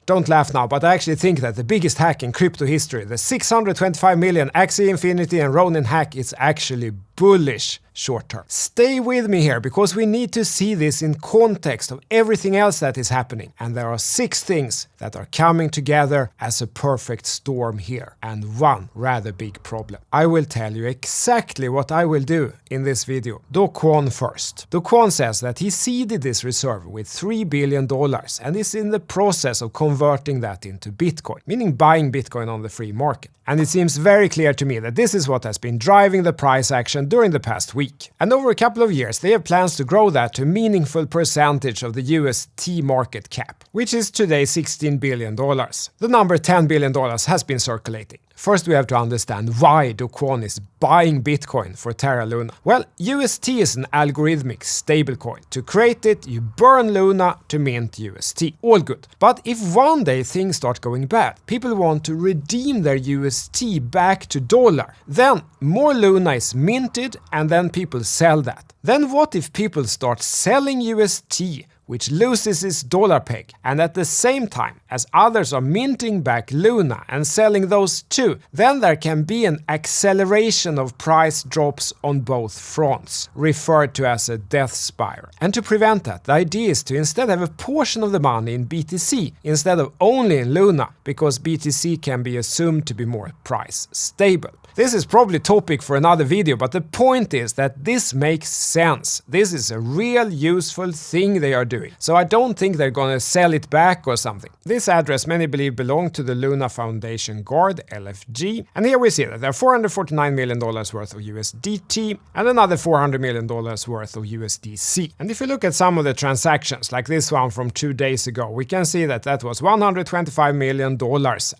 Don't laugh now, but I actually think that the biggest hack in crypto history, the 625 million Axie Infinity and Ronin Hack, is actually bullish short term. Stay with me here, because we need to see this in context of everything else that is happening. And there are 6 things that are coming together as a perfect storm here, and one rather big problem. I will tell you exactly what I will do in this video. Do Kwon first. Do Kwon says that he seeded this reserve with $3 billion and is in the process of converting that into Bitcoin, meaning buying Bitcoin on the free market. And it seems very clear to me that this is what has been driving the price action during the past week. And over a couple of years, they have plans to grow that to a meaningful percentage of the UST market cap, which is today $16 billion. The number $10 billion has been circulating. First, we have to understand why Do Kwon is buying Bitcoin for Terra Luna. Well, UST is an algorithmic stablecoin. To create it, you burn Luna to mint UST. All good. But if one day things start going bad, people want to redeem their UST back to dollar, then more Luna is minted and then people sell that. Then what if people start selling UST, which loses its dollar peg, and at the same time as others are minting back Luna and selling those too, then there can be an acceleration of price drops on both fronts, referred to as a death spiral. And to prevent that, the idea is to instead have a portion of the money in BTC instead of only in Luna, because BTC can be assumed to be more price stable. This is probably topic for another video, but the point is that this makes sense. This is a real useful thing they are doing. So I don't think they're gonna sell it back or something. This address many believe belonged to the Luna Foundation Guard, LFG. And here we see that there are $449 million worth of USDT and another $400 million worth of USDC. And if you look at some of the transactions, like this one from 2 days ago, we can see that that was $125 million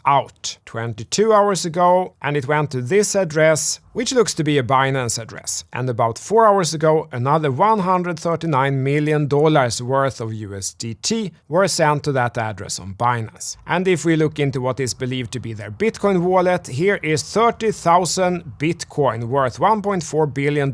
out 22 hours ago, and it went to this address, which looks to be a Binance address. And about 4 hours ago, another $139 million worth of USDT were sent to that address on Binance. And if we look into what is believed to be their Bitcoin wallet, here is 30,000 Bitcoin worth $1.4 billion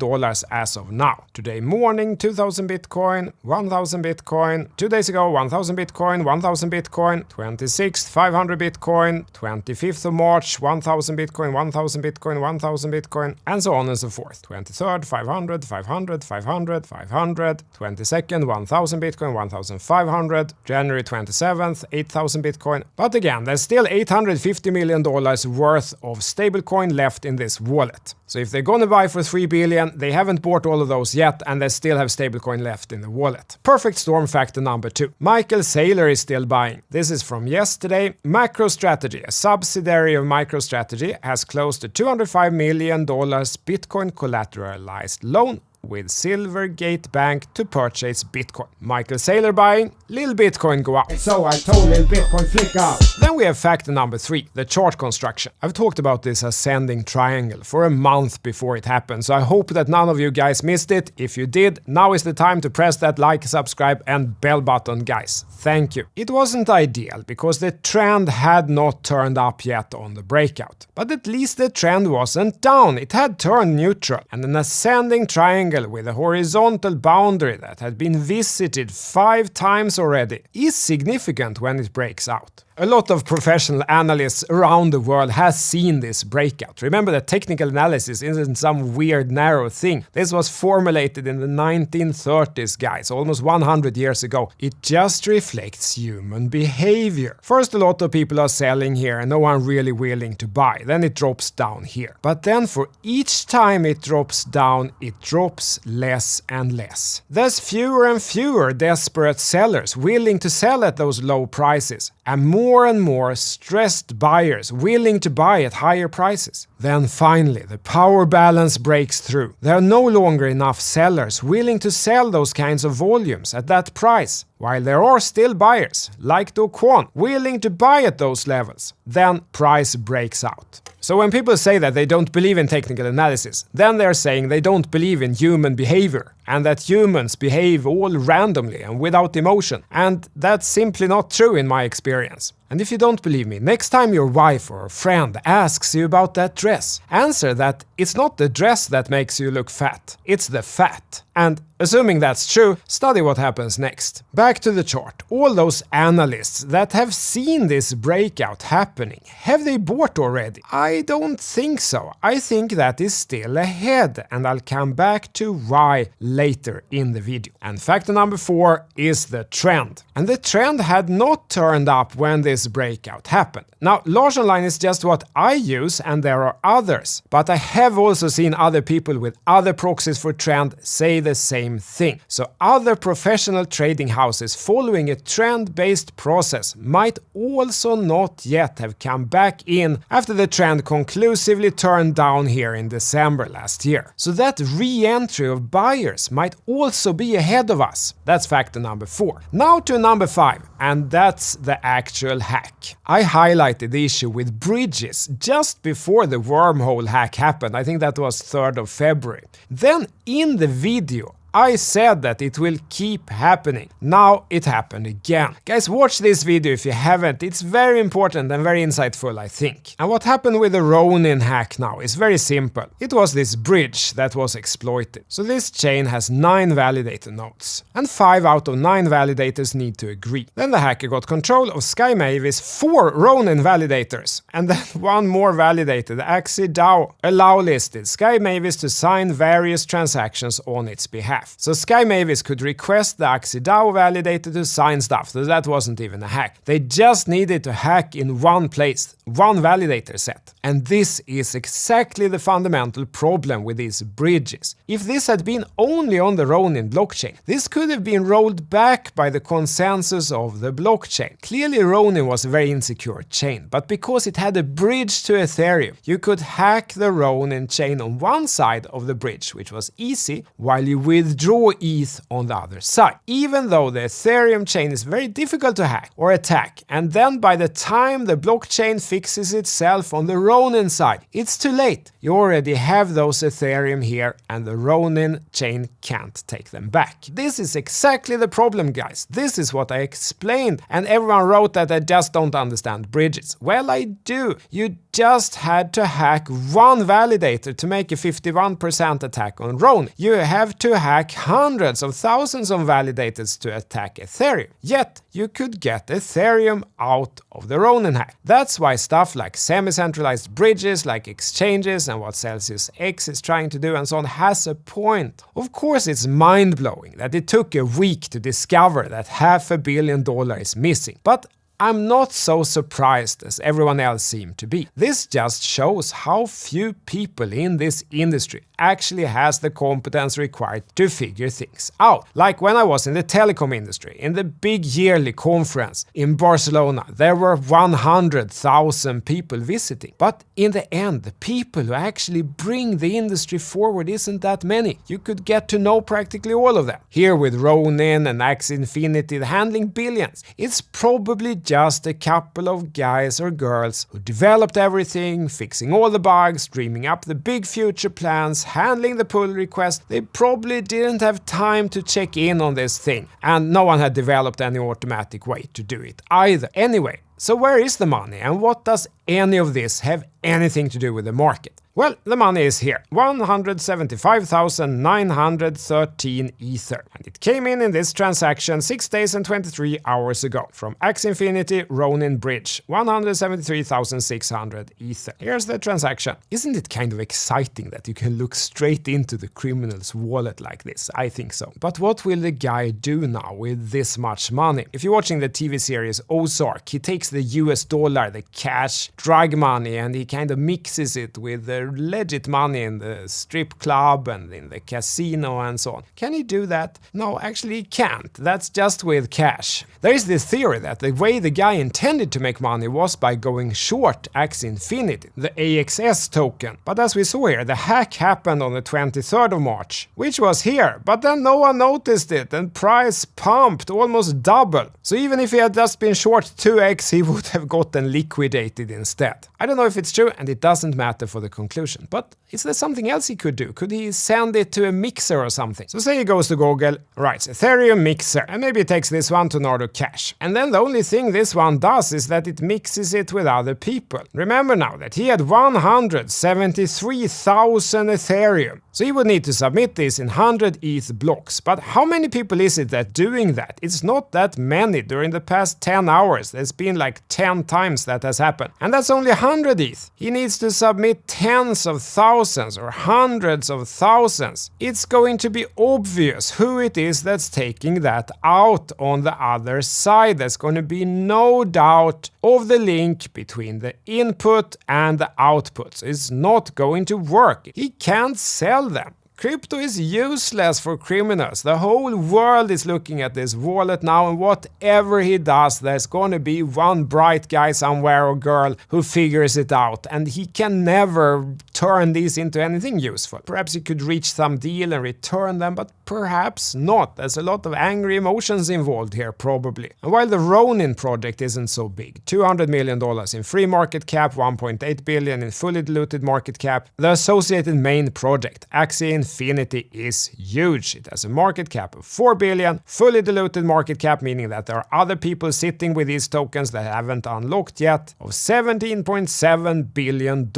as of now. Today morning, 2,000 Bitcoin, 1,000 Bitcoin. 2 days ago, 1,000 Bitcoin, 1,000 Bitcoin. 26th, 500 Bitcoin. 25th of March, 1,000 Bitcoin, 1,000 Bitcoin, 1,000 Bitcoin, and so on and so forth. 23rd, 500, 500, 500, 500. 22nd, 1,000 Bitcoin, 1,500. January 27th, 8,000 Bitcoin. But again, there's still $850 million worth of stablecoin left in this wallet. So if they're gonna buy for $3 billion, they haven't bought all of those yet, and they still have stablecoin left in the wallet. Perfect storm factor number 2. Michael Saylor is still buying. This is from yesterday. MicroStrategy, a subsidiary of MicroStrategy, has closed a $205 million Bitcoin collateralized loan with Silvergate Bank to purchase Bitcoin. Michael Saylor buying, Lil Bitcoin go up. So I told Lil Bitcoin flick out. Then we have factor number 3, the chart construction. I've talked about this ascending triangle for a month before it happened, so I hope that none of you guys missed it. If you did, now is the time to press that like, subscribe and bell button, guys. Thank you. It wasn't ideal because the trend had not turned up yet on the breakout. But at least the trend wasn't down, it had turned neutral. And an ascending triangle with a horizontal boundary that had been visited 5 times already is significant when it breaks out. A lot of professional analysts around the world has seen this breakout. Remember that technical analysis isn't some weird narrow thing. This was formulated in the 1930s, guys, almost 100 years ago. It just reflects human behavior. First, a lot of people are selling here and no one really willing to buy. Then it drops down here. But then for each time it drops down, it drops less and less. There's fewer and fewer desperate sellers willing to sell at those low prices, and more stressed buyers willing to buy at higher prices. Then finally, the power balance breaks through. There are no longer enough sellers willing to sell those kinds of volumes at that price, while there are still buyers, like Do Kwon, willing to buy at those levels. Then price breaks out. So when people say that they don't believe in technical analysis, then they're saying they don't believe in human behavior, and that humans behave all randomly and without emotion. And that's simply not true in my experience. And if you don't believe me, next time your wife or friend asks you about that dress, answer that it's not the dress that makes you look fat, it's the fat. And assuming that's true, study what happens next. Back to the chart. All those analysts that have seen this breakout happening, have they bought already? I don't think so. I think that is still ahead, and I'll come back to why later in the video. And factor number 4 is the trend. And the trend had not turned up when this breakout happened. Now, large online is just what I use, and there are others. But I have also seen other people with other proxies for trend say the same thing. So other professional trading houses following a trend-based process might also not yet have come back in after the trend conclusively turned down here in December last year. So that re-entry of buyers might also be ahead of us. That's factor number 4. Now to number 5, and that's the actual hack. I highlighted the issue with bridges just before the wormhole hack happened. I think that was 3rd of February. Then in the video, I said that it will keep happening. Now it happened again. Guys, watch this video if you haven't. It's very important and very insightful, I think. And what happened with the Ronin hack now is very simple. It was this bridge that was exploited. So this chain has 9 validator nodes, and 5 out of 9 validators need to agree. Then the hacker got control of Sky Mavis 4 Ronin validators, and then 1 more validator, the Axie DAO, allow listed Sky Mavis to sign various transactions on its behalf. So Sky Mavis could request the Axie DAO validator to sign stuff, so that wasn't even a hack. They just needed to hack in one place, one validator set. And this is exactly the fundamental problem with these bridges. If this had been only on the Ronin blockchain, this could have been rolled back by the consensus of the blockchain. Clearly Ronin was a very insecure chain, but because it had a bridge to Ethereum, you could hack the Ronin chain on one side of the bridge, which was easy, while you withdraw ETH on the other side. Even though the Ethereum chain is very difficult to hack or attack, and then by the time the blockchain fixes itself on the Ronin side, it's too late. You already have those Ethereum here, and the Ronin chain can't take them back. This is exactly the problem, guys. This is what I explained, and everyone wrote that I just don't understand bridges. Well, I do. You just had to hack one validator to make a 51% attack on Ronin. You have to hack hundreds of thousands of validators to attack Ethereum. Yet, you could get Ethereum out of the Ronin hack. That's why stuff like semi-centralized bridges, like exchanges, and what Celsius X is trying to do and so on has a point. Of course, it's mind-blowing that it took a week to discover that $500 million is missing. But I'm not so surprised as everyone else seemed to be. This just shows how few people in this industry actually has the competence required to figure things out. Like when I was in the telecom industry, in the big yearly conference in Barcelona, there were 100,000 people visiting. But in the end, the people who actually bring the industry forward isn't that many. You could get to know practically all of them. Here with Ronin and Axie Infinity handling billions, it's probably just a couple of guys or girls who developed everything, fixing all the bugs, dreaming up the big future plans, handling the pull request. They probably didn't have time to check in on this thing, and no one had developed any automatic way to do it either. Anyway, so where is the money, and what does any of this have anything to do with the market? Well, the money is here, 175,913 Ether. And it came in this transaction 6 days and 23 hours ago from Axie Infinity Ronin Bridge, 173,600 Ether. Here's the transaction. Isn't it kind of exciting that you can look straight into the criminal's wallet like this? I think so. But what will the guy do now with this much money? If you're watching the TV series Ozark, he takes the US dollar, the cash, drug money, and he kind of mixes it with the legit money in the strip club and in the casino and so on. Can he do that? No, actually he can't. That's just with cash. There is this theory that the way the guy intended to make money was by going short Axie Infinity, the AXS token. But as we saw here, the hack happened on the 23rd of March, which was here, but then no one noticed it and price pumped almost double. So even if he had just been short 2x, he would have gotten liquidated instead. I don't know if it's true true, and it doesn't matter for the conclusion. But is there something else he could do? Could he send it to a mixer or something? So say he goes to Google, writes Ethereum mixer, and maybe he takes this one to Nardo Cash. And then the only thing this one does is that it mixes it with other people. Remember now that he had 173,000 Ethereum. So he would need to submit this in 100 ETH blocks. But how many people is it that doing that? It's not that many. During the past 10 hours, there's been like 10 times that has happened. And that's only 100 ETH. He needs to submit tens of thousands or hundreds of thousands. It's going to be obvious who it is that's taking that out on the other side. There's going to be no doubt of the link between the input and the outputs. It's not going to work. He can't sell them. Crypto is useless for criminals. The whole world is looking at this wallet now, and whatever he does, there's gonna be one bright guy somewhere or girl who figures it out, and he can never turn these into anything useful. Perhaps he could reach some deal and return them, but perhaps not. There's a lot of angry emotions involved here, probably. And while the Ronin project isn't so big, $200 million in free market cap, 1.8 billion in fully diluted market cap, the associated main project, Axie Infinity, is huge. It has a market cap of 4 billion, fully diluted market cap, meaning that there are other people sitting with these tokens that haven't unlocked yet, of $17.7 billion.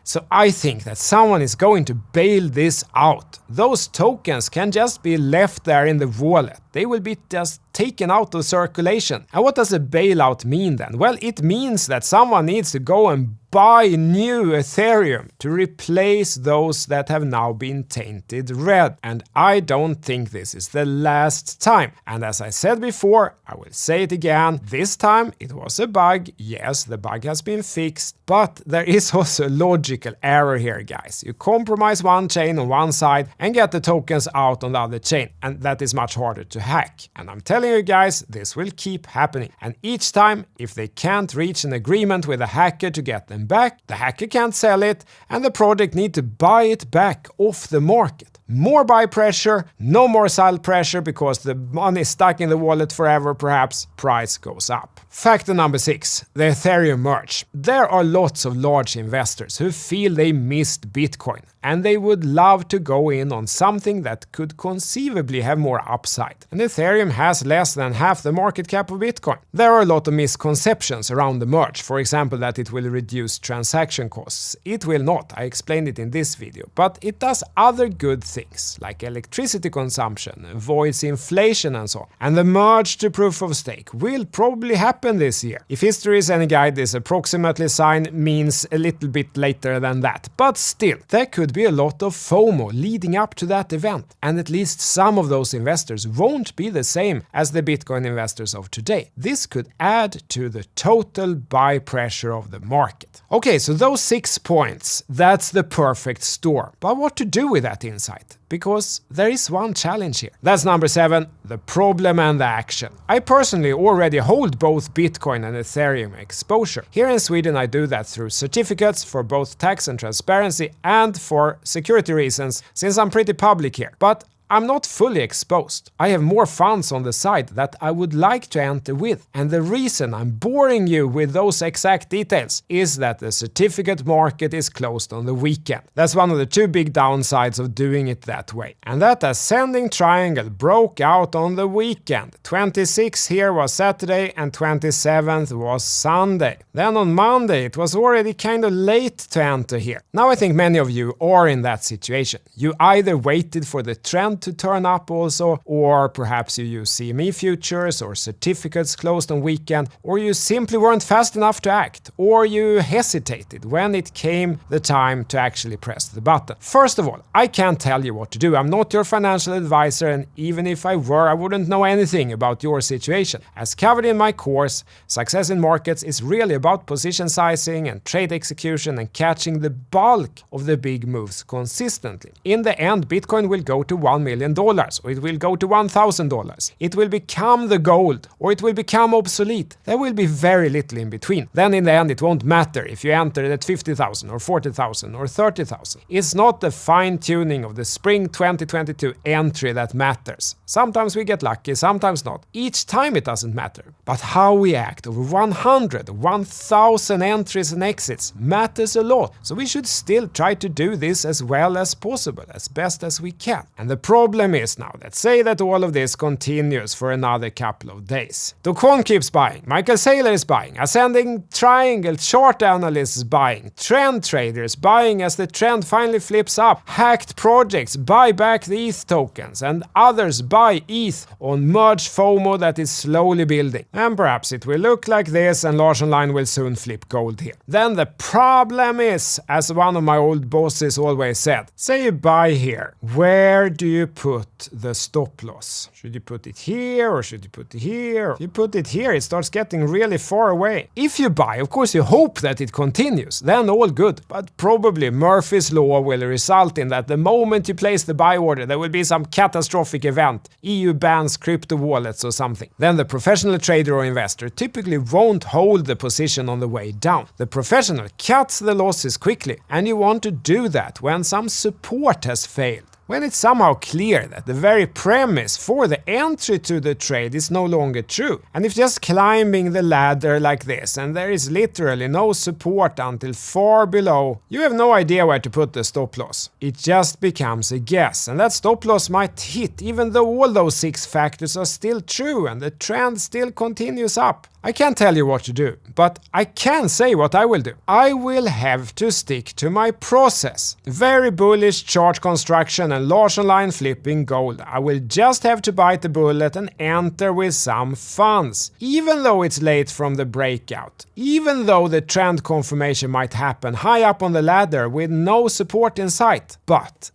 So I think that someone is going to bail this out. Those tokens can just be left there in the wallet. They will be just taken out of circulation. And what does a bailout mean then? Well, it means that someone needs to go and buy new Ethereum to replace those that have now been tainted red. And I don't think this is the last time. And as I said before, I will say it again, this time it was a bug. Yes, the bug has been fixed, but there is also a logical error here, guys. You compromise one chain on one side and get the tokens out on the other chain, and that is much harder to hack. And I'm telling you guys, this will keep happening. And each time, if they can't reach an agreement with a hacker to get them back, the hacker can't sell it, and the project need to buy it back off the market. More buy pressure, no more sell pressure, because the money is stuck in the wallet forever, perhaps price goes up. Factor number 6, the Ethereum merge. There are lots of large investors who feel they missed Bitcoin, and they would love to go in on something that could conceivably have more upside. And Ethereum has less than half the market cap of Bitcoin. There are a lot of misconceptions around the merge. For example, that it will reduce transaction costs. It will not, I explained it in this video, but it does other good things, like electricity consumption, avoids inflation and so on. And the merge to proof of stake will probably happen this year. If history is any guide, this approximately sign means a little bit later than that. But still, there could be a lot of FOMO leading up to that event. And at least some of those investors won't be the same as the Bitcoin investors of today. This could add to the total buy pressure of the market. Okay, so those 6 points, that's the perfect storm. But what to do with that insight? Because there is one challenge here. That's number 7, the problem and the action. I personally already hold both Bitcoin and Ethereum exposure. Here in Sweden I do that through certificates for both tax and transparency and for security reasons, since I'm pretty public here. But I'm not fully exposed. I have more funds on the side that I would like to enter with. And the reason I'm boring you with those exact details is that the certificate market is closed on the weekend. That's one of the 2 big downsides of doing it that way. And that ascending triangle broke out on the weekend. 26th here was Saturday and 27th was Sunday. Then on Monday it was already kind of late to enter here. Now I think many of you are in that situation. You either waited for the trend to turn up also, or perhaps you use CME futures or certificates closed on weekend, or you simply weren't fast enough to act, or you hesitated when it came the time to actually press the button. First of all, I can't tell you what to do. I'm not your financial advisor, and even if I were, I wouldn't know anything about your situation. As covered in my course, success in markets is really about position sizing and trade execution and catching the bulk of the big moves consistently. In the end, Bitcoin will go to $1 million million, or it will go to $1,000. It will become the gold, or it will become obsolete. There will be very little in between. Then in the end it won't matter if you enter at 50,000 or 40,000 or 30,000. It's not the fine-tuning of the spring 2022 entry that matters. Sometimes we get lucky, sometimes not. Each time it doesn't matter. But how we act over 100, 1,000 entries and exits matters a lot. So we should still try to do this as well as possible, as best as we can. And the problem is now that say that all of this continues for another couple of days. Do Kwon keeps buying, Michael Saylor is buying, Ascending Triangle chart analysts buying, trend traders buying as the trend finally flips up, hacked projects buy back the ETH tokens, and others buy ETH on merge FOMO that is slowly building. And perhaps it will look like this and Lars Online will soon flip gold here. Then the problem is, as one of my old bosses always said, say you buy here, where do you put the stop loss? Should you put it here or should you put it here? If you put it here, it starts getting really far away. If you buy, of course you hope that it continues, then all good. But probably Murphy's Law will result in that the moment you place the buy order, there will be some catastrophic event. EU bans crypto wallets or something. Then the professional trader or investor typically won't hold the position on the way down. The professional cuts the losses quickly, and you want to do that when some support has failed. When it's somehow clear that the very premise for the entry to the trade is no longer true. And if just climbing the ladder like this and there is literally no support until far below, you have no idea where to put the stop loss. It just becomes a guess, and that stop loss might hit even though all those 6 factors are still true and the trend still continues up. I can't tell you what to do, but I can say what I will do. I will have to stick to my process. Very bullish chart construction and large online flipping gold. I will just have to bite the bullet and enter with some funds. Even though it's late from the breakout. Even though the trend confirmation might happen high up on the ladder with no support in sight. But.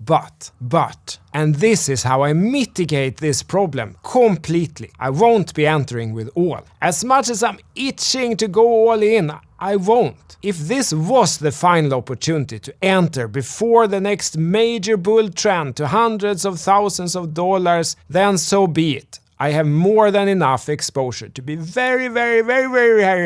And this is how I mitigate this problem completely. I won't be entering with all. As much as I'm itching to go all in, I won't. If this was the final opportunity to enter before the next major bull trend to hundreds of thousands of dollars, then so be it. I have more than enough exposure to be very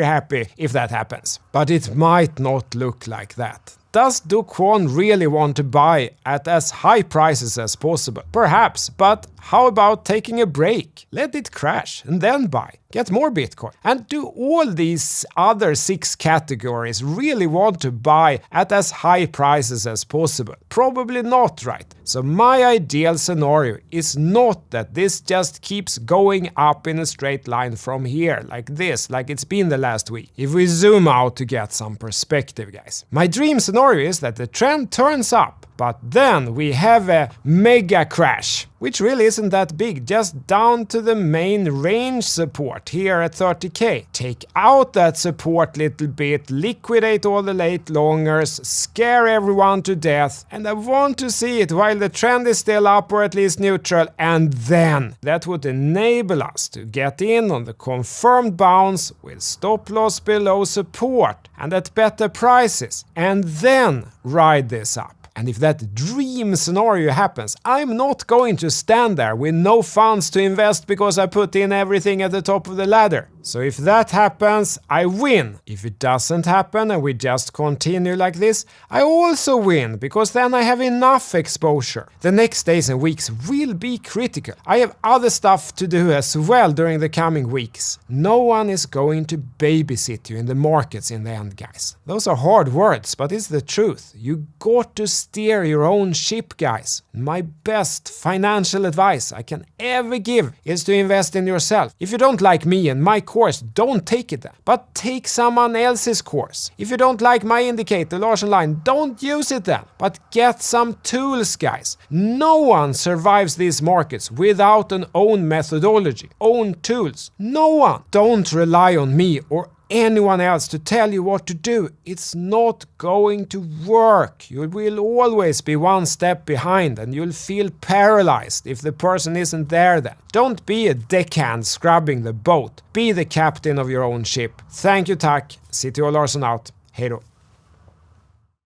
happy if that happens. But it might not look like that. Does Do Kwon really want to buy at as high prices as possible? Perhaps, but how about taking a break? Let it crash and then buy. Get more Bitcoin. And do all these other 6 categories really want to buy at as high prices as possible? Probably not, right? So my ideal scenario is not that this just keeps going up in a straight line from here, like this, like it's been the last week. If we zoom out to get some perspective, guys. My dream scenario is that the trend turns up, but then we have a mega crash, which really isn't that big, just down to the main range support here at 30k. Take out that support little bit, liquidate all the late longers, scare everyone to death, and I want to see it while the trend is still up or at least neutral, and then that would enable us to get in on the confirmed bounce with stop loss below support and at better prices, and then ride this up. And if that dream scenario happens, I'm not going to stand there with no funds to invest because I put in everything at the top of the ladder. So if that happens, I win. If it doesn't happen and we just continue like this, I also win, because then I have enough exposure. The next days and weeks will be critical. I have other stuff to do as well during the coming weeks. No one is going to babysit you in the markets in the end, guys. Those are hard words, but it's the truth. You got to steer your own ship, guys. My best financial advice I can ever give is to invest in yourself. If you don't like me and my course, don't take it then, but take someone else's course. If you don't like my indicator, Lars Online, don't use it then, but get some tools, guys. No one survives these markets without an own methodology, own tools. No one. Don't rely on me or anyone else to tell you what to do. It's not going to work. You will always be one step behind and you'll feel paralyzed if the person isn't there then. Don't be a deckhand scrubbing the boat. Be the captain of your own ship. Thank you, tack. City Larsson out. Hej då.